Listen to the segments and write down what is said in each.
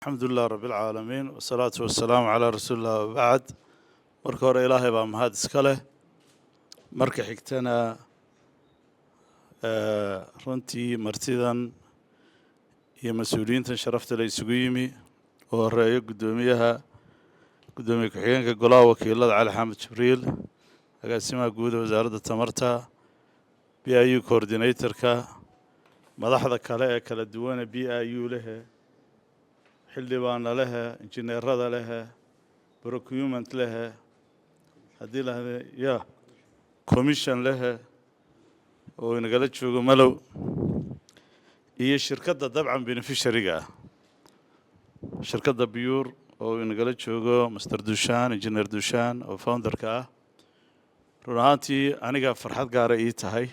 الحمد لله رب العالمين والصلاة والسلام على رسول الله وبعد marka hore ilaahay baa mahad iska leh marka xigtana runtii martidan iyo mas'uuliyiintan sharafta leh isugu yimi oo horeeyo gudoomiye ku-xigeenka golaha wakiilada Cali Xamed Jibriil agaasimaha guud ee wasaaradda tamarta BIU coordinator-ka madaxda kale ee kala duwan ee BIU leh xildhibaanada leh injineerada leh procurement leh haddii la ya commission leh oo inagala joogo malow iyo shirkadda dabcan beneficiary-ga shirkadda Biyur oo inagala joogo Mr. Dushan Engineer Dushan oo founder-ka ah run ahaantii aniga farxad gaar ah ii tahay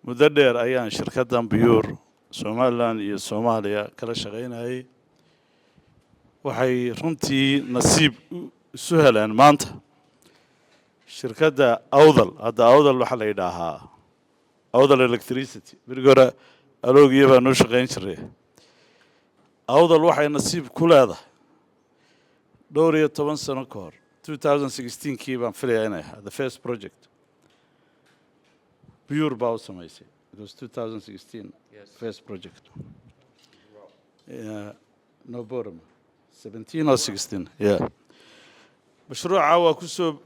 muddo dheer ayaan shirkaddan Biyur Somaliland iyo Soomaaliya kala shaqaynayay waxay runtii nasiib isu heleen maanta shirkadda Awdal hadda Awdal waxa la yidhaahaa Awdal Electricity birgora aloogiya baan u shaqayn jiray Awdal waxay nasiib ku leedahay dhowr iyo 10 sano ka hor 2016kii baan filayaa inay ahaa the first project Biyur baa u samaysay it was 2016 first project no bottom 17 or 16 yeah mashruuca waa ku soo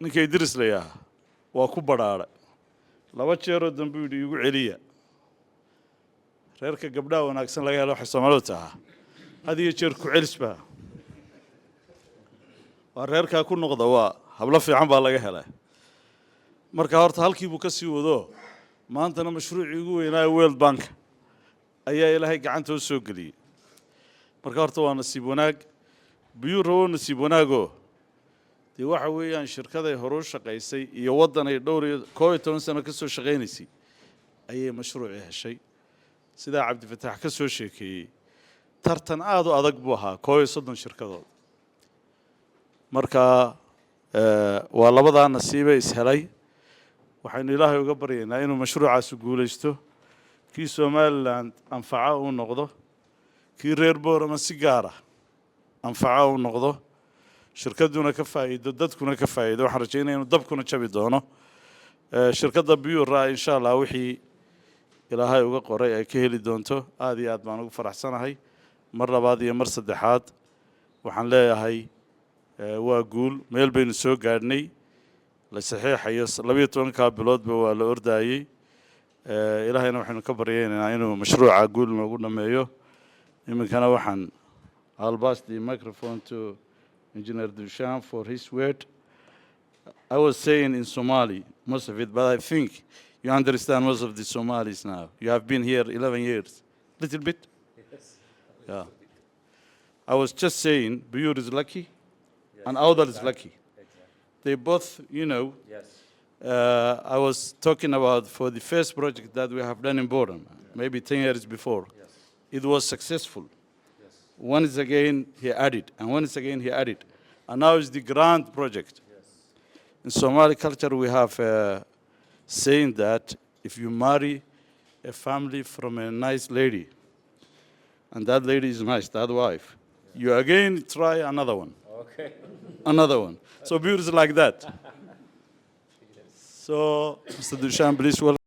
ninkay diris leeyahay waa ku badhaaray laba jeer oo dambe uu igu celiya reerka gabdhaha wanaagsan laga helo waxa Soomaalidu tahay had iyo jeer ku celisba waa reerka ku noqda waa hablo fiican baa laga helay marka horta halkii buu ka sii wado maantana mashruucii ugu weynaa World Bank ayaa ilaahay gacanta u soo galiyay marka horta waa nasiib wanaag Biyur oo nasiib wanaago dee waxa weeyaan shirkaday hore u shaqaysay iyo waddan ay dhowr iyo 11 sano ka soo shaqaynaysay ayay mashruuci heshay sida Cabdi Fataax ka soo sheekeeyay tartan aad u adag buu ahaa 30 shirkadood marka waa labada nasiib is helay waxaan ilaahay uga baryaynaa inuu mashruucaas guuleysto kii Somaliland anfaca uu noqdo kii reer Boorama si gaar ah anfaca uu noqdo shirkaduna ka faa'iido dadkuna ka faa'iido waxaan rajaynayaa inuu dabkuna jabi doono shirkadda Biyur insha Allah wixii ilaahay uga qoray ay ka heli doonto aad iyo aad baan ugu faraxsanahay mar labaad iyo mar saddexaad waxaan leeyahay waa guul meel baynu soo gaadhnay la saxiixayo 12 biloodba waa la ordaayay ilaahayna waxaanu ka baryaynaa inuu mashruuca guul noogu dhameeyo iminkana waxaan I'll pass the microphone to Engineer Dushan for his word. I was saying in Somali most of it, but I think you understand most of the Somalis now. You have been here 11 years. Little bit? Yes. Yeah. I was just saying Biyur is lucky and Awdal is lucky. Exactly. They both, you know, Yes. I was talking about for the first project that we have done in Boran, maybe 10 years before. Yes. It was successful. Yes. Once again he added, and once again he added. And now is the grand project. Yes. In Somali culture we have saying that if you marry a family from a nice lady, and that lady is nice, that wife, you again try another one. Okay. Another one. So Biyur is like that. So, Mr. Dushan, please welcome.